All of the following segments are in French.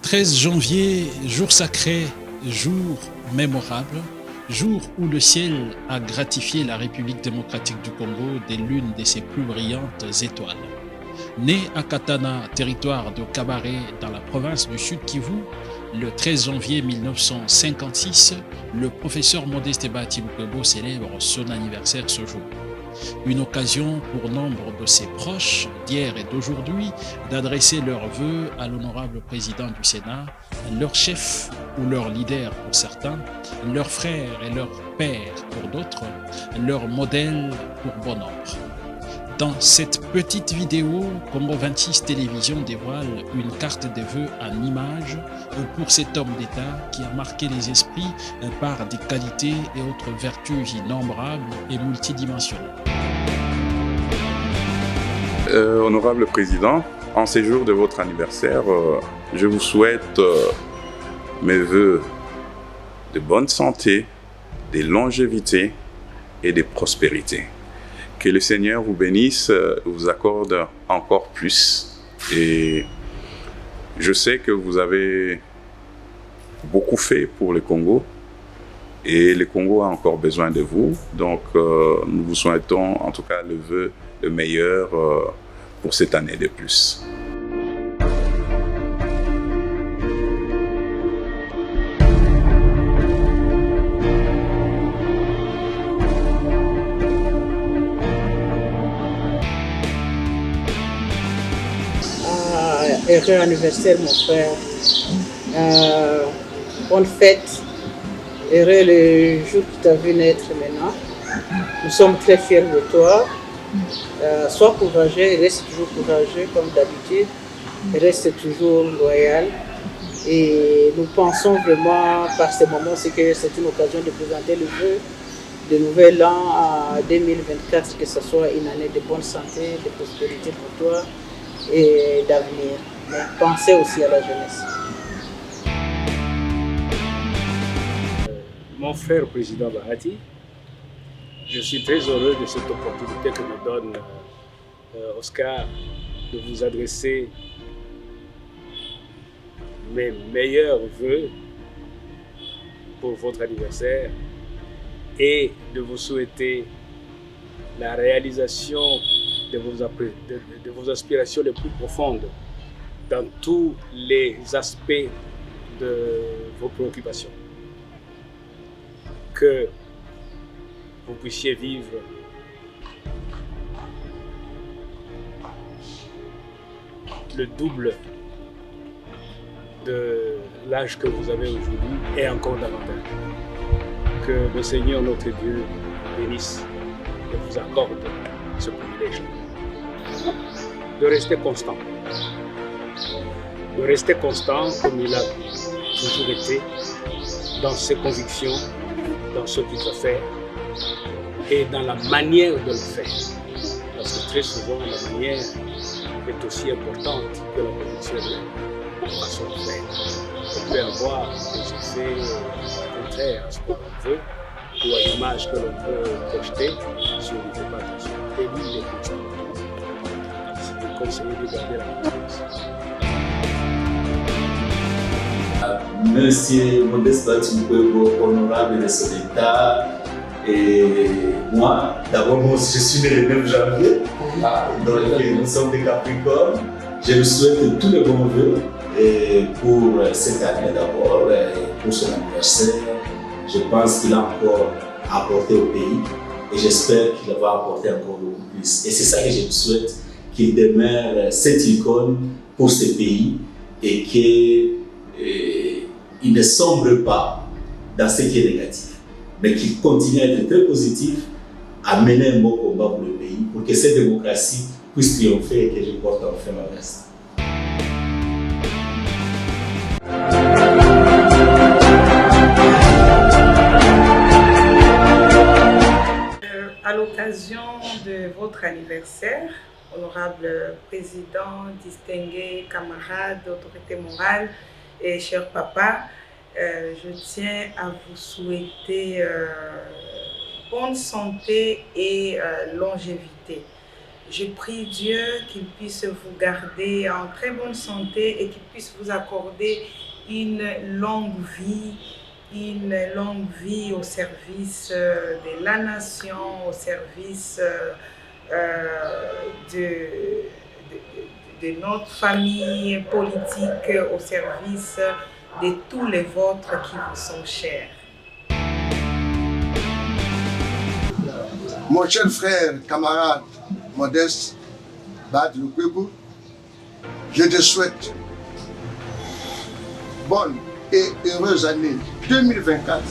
13 janvier, jour sacré, jour mémorable, jour où le ciel a gratifié la République démocratique du Congo de l'une de ses plus brillantes étoiles. Né à Katana, territoire de Kabaré, dans la province du Sud Kivu, le 13 janvier 1956, le professeur Modeste Bahati Lukwebo célèbre son anniversaire ce jour. Une occasion pour nombre de ses proches d'hier et d'aujourd'hui d'adresser leurs vœux à l'honorable président du Sénat, leur chef ou leur leader pour certains, leur frère et leur père pour d'autres, leur modèle pour bon nombre. Dans cette petite vidéo, Congo 26 Télévision dévoile une carte des vœux en images pour cet homme d'État qui a marqué les esprits par des qualités et autres vertus innombrables et multidimensionnelles. Honorable Président, en ces jours de votre anniversaire, je vous souhaite mes vœux de bonne santé, de longévité et de prospérité. Que le Seigneur vous bénisse, vous accorde encore plus. Et je sais que vous avez beaucoup fait pour le Congo et le Congo a encore besoin de vous. Donc nous vous souhaitons en tout cas le vœu le meilleur pour cette année de plus. Heureux anniversaire mon frère, bonne fête, heureux le jour qui t'a vu naître maintenant. Nous sommes très fiers de toi, sois courageux, reste toujours courageux comme d'habitude, reste toujours loyal et nous pensons vraiment par ce moment que c'est une occasion de présenter le vœu de nouvel an à 2024, que ce soit une année de bonne santé, de prospérité pour toi et d'avenir. Mais pensez aussi à la jeunesse. Mon frère président Bahati, je suis très heureux de cette opportunité que me donne Oscar de vous adresser mes meilleurs vœux pour votre anniversaire et de vous souhaiter la réalisation de vos aspirations les plus profondes dans tous les aspects de vos préoccupations. Que vous puissiez vivre le double de l'âge que vous avez aujourd'hui et encore davantage. Que le Seigneur notre Dieu bénisse et vous accorde ce privilège. De rester constant. De rester constant comme il a toujours été dans ses convictions, dans ce qu'il veut faire et dans la manière de le faire. Parce que très souvent, la manière est aussi importante que la conviction de la façon de faire. On peut avoir des effets contraires à ce que l'on veut ou à l'image que l'on peut projeter si on ne fait pas attention. Et lui, il est constant. C'est le conseiller de garder la confiance. Monsieur Modeste Bahati Lukwebo, honorable de son État. Et moi, d'abord, moi aussi, je suis né le 9 janvier. Donc, nous sommes des Capricornes. Je lui souhaite tous les bons vœux pour cette année d'abord, pour son anniversaire. Je pense qu'il a encore apporté au pays et j'espère qu'il va apporter encore beaucoup plus. Et c'est ça que je lui souhaite, qu'il demeure cette icône pour ce pays et qu'il ne sombre pas dans ce qui est négatif, mais qu'il continue à être très positif, à mener un bon combat pour le pays, pour que cette démocratie puisse triompher et que je porte enfin ma veste. À l'occasion de votre anniversaire, honorable président, distingué camarade, autorité morale et cher papa, je tiens à vous souhaiter bonne santé et longévité. Je prie Dieu qu'il puisse vous garder en très bonne santé et qu'il puisse vous accorder une longue vie au service de la nation, au service de notre famille politique, au service de tous les vôtres qui vous sont chers. Mon cher frère, camarade Modeste Bahati Lukwebo, je te souhaite bonne et heureuse année 2024.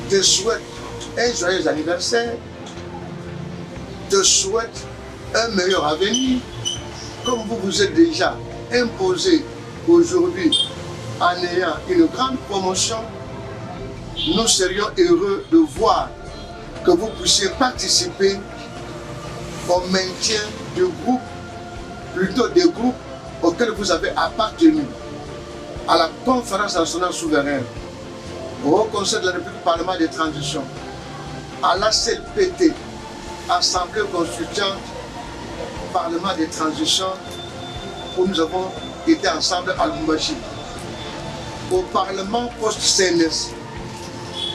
Je te souhaite un joyeux anniversaire. Je te souhaite un meilleur avenir. Comme vous vous êtes déjà imposé aujourd'hui en ayant une grande promotion, nous serions heureux de voir que vous puissiez participer au maintien du groupe, plutôt des groupes auxquels vous avez appartenu, à la conférence nationale souveraine, au Conseil de la République Parlement de transition, à l'ACLPT, Assemblée constituante Parlement de transition, où nous avons été ensemble à Lubumbashi, au Parlement post-CNS,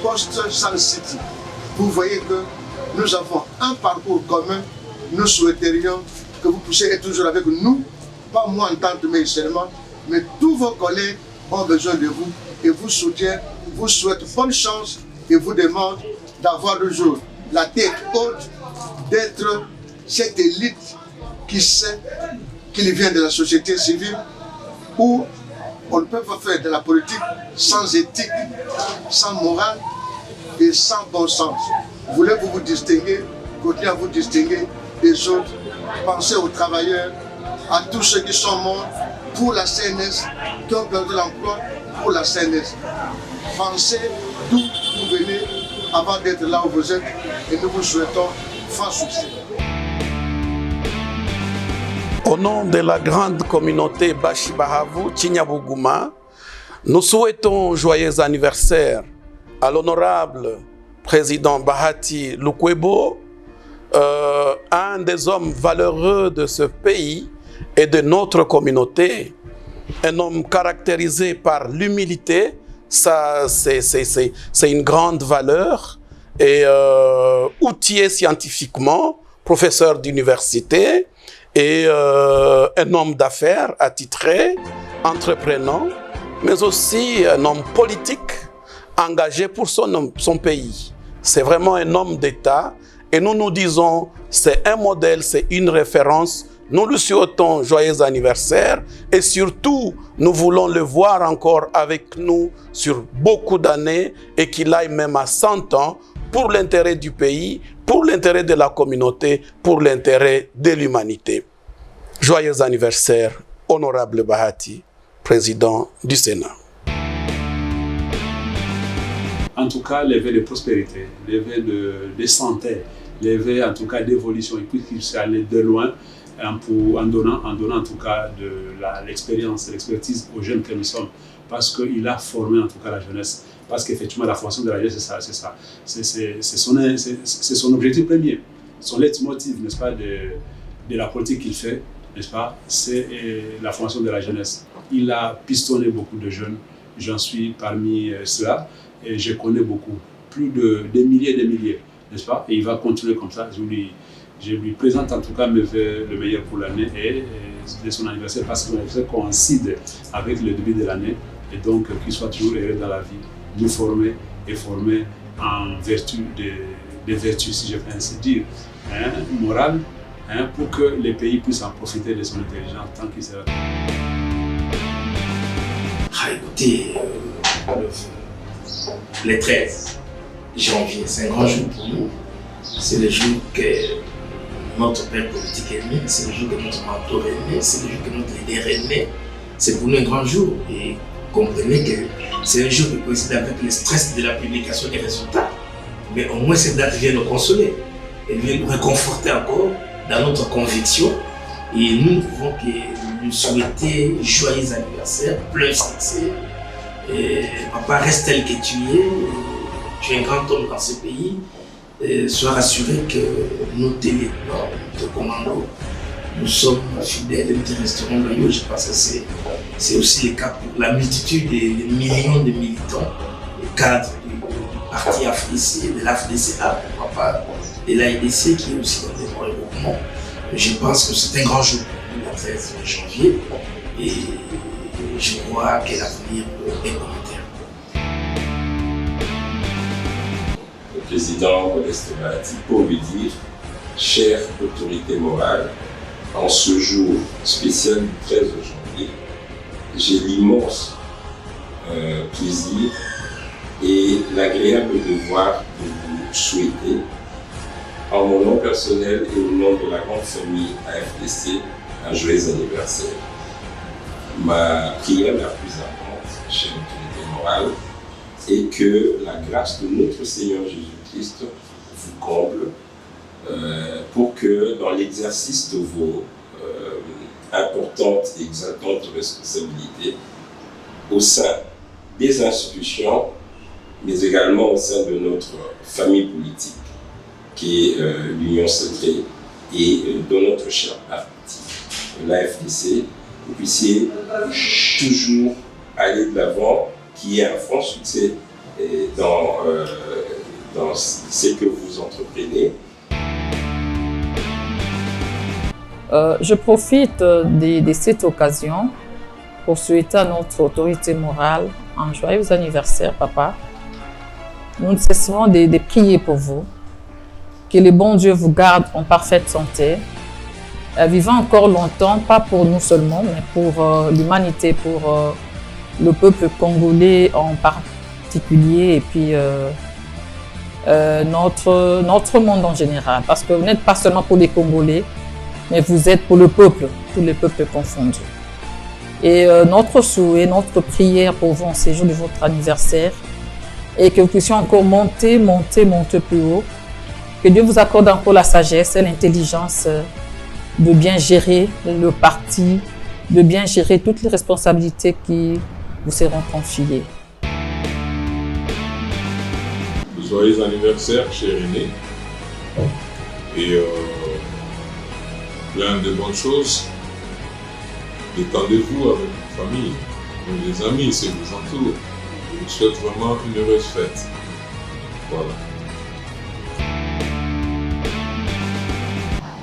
post-Sun City. Vous voyez que nous avons un parcours commun. Nous souhaiterions que vous puissiez être toujours avec nous, pas moi en tant que maire seulement, mais tous vos collègues ont besoin de vous et vous soutiennent, vous souhaitent bonne chance et vous demandent d'avoir toujours la tête haute, d'être cette élite qui sait qu'il vient de la société civile, où on ne peut pas faire de la politique sans éthique, sans morale et sans bon sens. Voulez-vous vous distinguer, continuez à vous distinguer des autres, pensez aux travailleurs, à tous ceux qui sont morts pour la CNS, qui ont perdu l'emploi pour la CNS. Pensez d'où vous venez avant d'être là où vous êtes et nous vous souhaitons franc succès. Au nom de la grande communauté Bashi Bahavu Chinyabuguma, nous souhaitons joyeux anniversaire à l'honorable président Bahati Lukwebo, un des hommes valeureux de ce pays et de notre communauté, un homme caractérisé par l'humilité. Ça, c'est une grande valeur, et outillé scientifiquement, professeur d'université, et un homme d'affaires attitré, entreprenant, mais aussi un homme politique engagé pour son pays. C'est vraiment un homme d'État, et nous nous disons, c'est un modèle, c'est une référence. Nous lui souhaitons joyeux anniversaire, et surtout, nous voulons le voir encore avec nous sur beaucoup d'années, et qu'il aille même à 100 ans, pour l'intérêt du pays, pour l'intérêt de la communauté, pour l'intérêt de l'humanité. Joyeux anniversaire, honorable Bahati, président du Sénat. En tout cas, les vœux de prospérité, les vœux de santé, les vœux en tout cas d'évolution, et puis qu'il s'est allé de loin en donnant en tout cas de l'expérience, l'expertise aux jeunes que nous sommes, parce qu'il a formé en tout cas la jeunesse, parce qu'effectivement la formation de la jeunesse, c'est son objectif premier, son leitmotiv, n'est-ce pas, de la politique qu'il fait, n'est-ce pas, c'est la formation de la jeunesse. Il a pistonné beaucoup de jeunes, j'en suis parmi ceux-là, et je connais beaucoup, plus de des milliers, n'est-ce pas, et il va continuer comme ça. Je lui présente en tout cas mes vœux le meilleur pour l'année et de son anniversaire, parce que son anniversaire coïncide avec le début de l'année, et donc qu'il soit toujours heureux dans la vie, nous former et former en vertu des vertus, si je peux ainsi dire, morales, pour que les pays puissent en profiter de son intelligence tant qu'il sera. Écoutez, le 13 janvier, c'est un grand jour pour nous. C'est le jour que notre père politique est né, c'est le jour que notre mentor est né, c'est le jour que notre leader est né. C'est pour nous un grand jour, et comprenez que c'est un jour qui coïncide avec le stress de la publication des résultats. Mais au moins cette date vient nous consoler, elle vient nous réconforter encore dans notre conviction, et nous ne pouvons que lui souhaiter joyeux anniversaire, plein succès. Et papa, reste tel que tu es un grand homme dans ce pays, sois rassuré que nos téléplans de commando, nous sommes fidèles et nous resterons loyaux. Je pense que c'est aussi le cas pour la multitude des millions de militants, les cadres du parti AFDC, de l'AFDCA, pourquoi pas, de l'AIDC qui est aussi dans des regroupements. Je pense que c'est un grand jour pour nous, le 13 janvier, et je crois que l'avenir est prometteur. Le président Modeste Bahati, pour lui dire, chère autorité morale, en ce jour spécial du 13 janvier, j'ai l'immense plaisir et l'agréable devoir de vous souhaiter, en mon nom personnel et au nom de la grande famille AFDC, un joyeux anniversaire. Ma prière la plus importante, chère autorité morale, est que la grâce de notre Seigneur Jésus-Christ vous comble pour que dans l'exercice de vos importantes et exaltantes responsabilités au sein des institutions, mais également au sein de notre famille politique, qui est l'Union Sacrée, et de notre cher parti, l'AFDC, vous puissiez toujours aller de l'avant, qu'il y ait un franc succès dans ce que vous entreprenez. Je profite de cette occasion pour souhaiter à notre autorité morale un joyeux anniversaire, papa. Nous ne cesserons de prier pour vous. Que le bon Dieu vous garde en parfaite santé, vivant encore longtemps, pas pour nous seulement, mais pour l'humanité, pour le peuple congolais en particulier, et puis notre monde en général. Parce que vous n'êtes pas seulement pour les Congolais, mais vous êtes pour le peuple, tous les peuples confondus. Et notre souhait, notre prière pour vous en ces jours de votre anniversaire, et que vous puissiez encore monter plus haut. Que Dieu vous accorde encore la sagesse et l'intelligence de bien gérer le parti, de bien gérer toutes les responsabilités qui vous seront confiées. Joyeux anniversaire, cher aîné. Et plein de bonnes choses. Détendez-vous avec votre famille, les amis, ceux qui vous entourent. Je vous souhaite vraiment une heureuse fête. Voilà.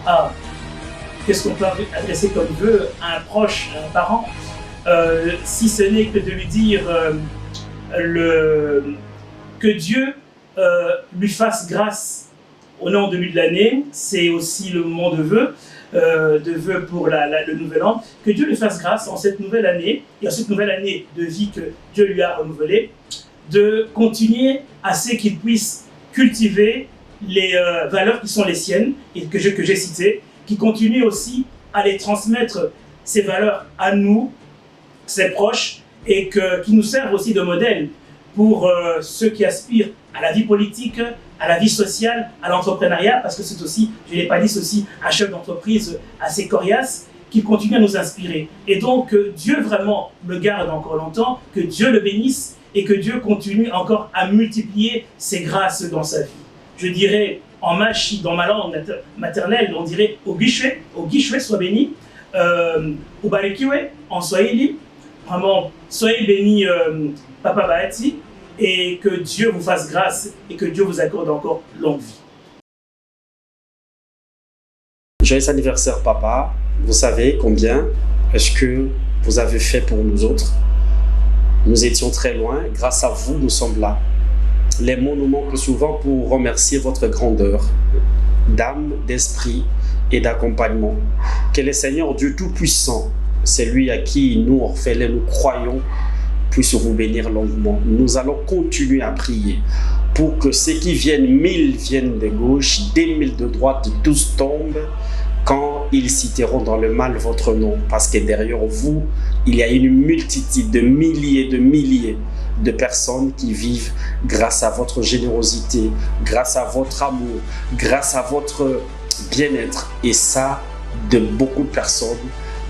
Ah, qu'est-ce qu'on peut adresser comme vœu à un proche, à un parent, si ce n'est que de lui dire que Dieu lui fasse grâce au nom de l'année. C'est aussi le moment de vœu pour le nouvel an, que Dieu lui fasse grâce en cette nouvelle année, et en cette nouvelle année de vie que Dieu lui a renouvelée, de continuer à ce qu'il puisse cultiver les valeurs qui sont les siennes, et que j'ai citées, qui continue aussi à les transmettre, ces valeurs à nous, ses proches, et qui nous servent aussi de modèle pour ceux qui aspirent à la vie politique, à la vie sociale, à l'entrepreneuriat, parce que c'est aussi, je ne l'ai pas dit, c'est aussi un chef d'entreprise assez coriace, qui continue à nous inspirer. Et donc, que Dieu vraiment le garde encore longtemps, que Dieu le bénisse, et que Dieu continue encore à multiplier ses grâces dans sa vie. Je dirais, en machi, dans ma langue maternelle, on dirait au guichwe soit béni, ubarikiwe, en swahili, vraiment, soyez béni, Papa Bahati, et que Dieu vous fasse grâce et que Dieu vous accorde encore longue vie. Joyeux anniversaire, papa. Vous savez combien est-ce que vous avez fait pour nous autres. Nous étions très loin. Grâce à vous, nous sommes là. Les mots nous manquent souvent pour remercier votre grandeur, d'âme, d'esprit et d'accompagnement. Que le Seigneur Dieu Tout-Puissant, celui à qui nous, orphelins, nous croyons, puisse vous bénir longuement. Nous allons continuer à prier pour que ceux qui viennent, 1000 viennent de gauche, 10 000 de droite, tous tombent quand ils citeront dans le mal votre nom. Parce que derrière vous, il y a une multitude de milliers de personnes qui vivent grâce à votre générosité, grâce à votre amour, grâce à votre bien-être. Et ça, de beaucoup de personnes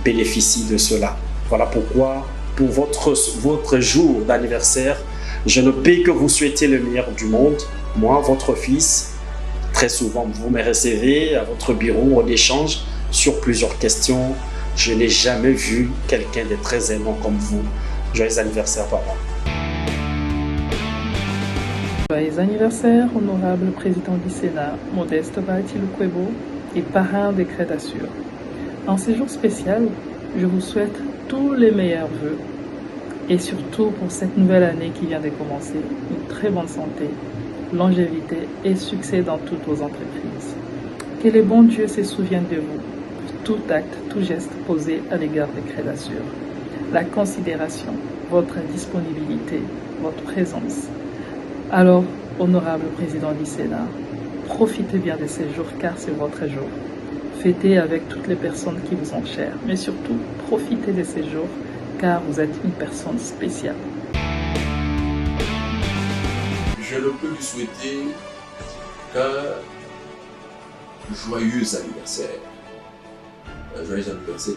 bénéficient de cela. Voilà pourquoi, pour votre jour d'anniversaire, je ne peux que vous souhaiter le meilleur du monde. Moi, votre fils, Très souvent, vous me recevez à votre bureau, on échange sur plusieurs questions. Je n'ai jamais vu quelqu'un de très aimant comme vous. Joyeux anniversaire, papa. Joyeux anniversaire, honorable président du Sénat, Modeste Bahati Lukwebo, et parrain des Crédatures. En ce jour spécial, je vous souhaite tous les meilleurs vœux et surtout pour cette nouvelle année qui vient de commencer, une très bonne santé, longévité et succès dans toutes vos entreprises. Que le bon Dieu se souvienne de vous pour tout acte, tout geste posé à l'égard des Crédatures. La considération, votre disponibilité, votre présence. Alors, honorable président du Sénat, profitez bien de ces jours car c'est votre jour. Fêtez avec toutes les personnes qui vous sont chères, mais surtout, profitez de ces jours car vous êtes une personne spéciale. Je ne peux lui souhaiter qu'un joyeux anniversaire. Un joyeux anniversaire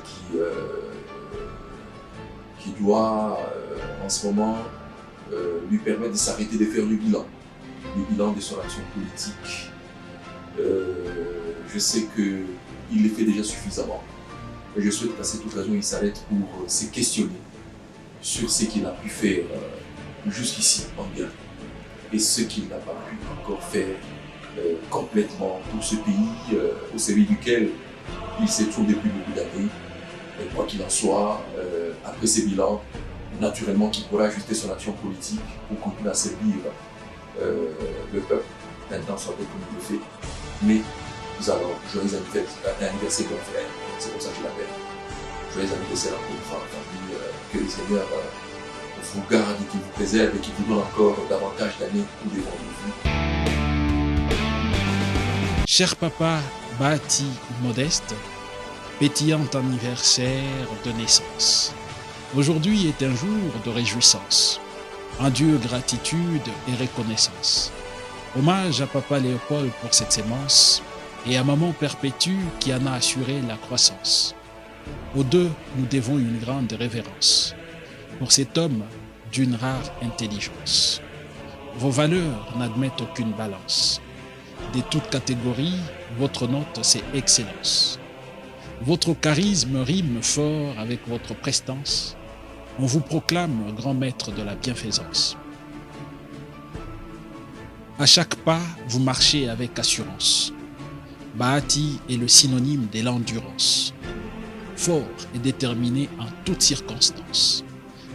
qui doit en ce moment lui permettre de s'arrêter de faire le bilan de son action politique. Je sais qu'il le fait déjà suffisamment. Et je souhaite qu'à cette occasion, il s'arrête pour se questionner sur ce qu'il a pu faire jusqu'ici en bien et ce qu'il n'a pas pu encore faire complètement pour ce pays, au service duquel il se trouve depuis beaucoup d'années. Et quoi qu'il en soit, après ces bilans, naturellement qu'il pourra ajuster son action politique pour continuer à servir le peuple, maintenant soit comme il le fait. Mais nous allons, joyeux anniversaire grand frère, c'est comme ça que je l'appelle. Joyeux anniversaire encore une fois, famille, que le Seigneur vous garde, qu'il vous préserve et qu'il vous donne encore davantage d'années pour devant vous. Cher papa Bahati Modeste, pétillant anniversaire de naissance. Aujourd'hui est un jour de réjouissance. Adieu, gratitude et reconnaissance. Hommage à papa Léopold pour cette sémence et à maman Perpétue qui en a assuré la croissance. Aux deux, nous devons une grande révérence pour cet homme d'une rare intelligence. Vos valeurs n'admettent aucune balance. De toute catégorie, votre note c'est excellence. Votre charisme rime fort avec votre prestance. On vous proclame grand maître de la bienfaisance. À chaque pas, vous marchez avec assurance. Bahati est le synonyme de l'endurance. Fort et déterminé en toutes circonstances.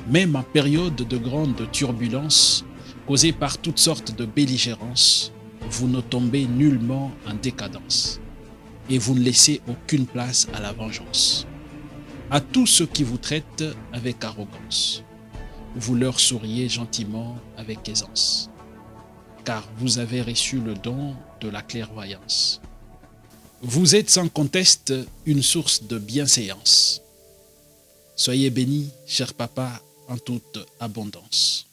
Même en période de grande turbulence, causée par toutes sortes de belligérances, vous ne tombez nullement en décadence. Et vous ne laissez aucune place à la vengeance. À tous ceux qui vous traitent avec arrogance, vous leur souriez gentiment avec aisance, car vous avez reçu le don de la clairvoyance. Vous êtes sans conteste une source de bienséance. Soyez bénis, cher papa, en toute abondance.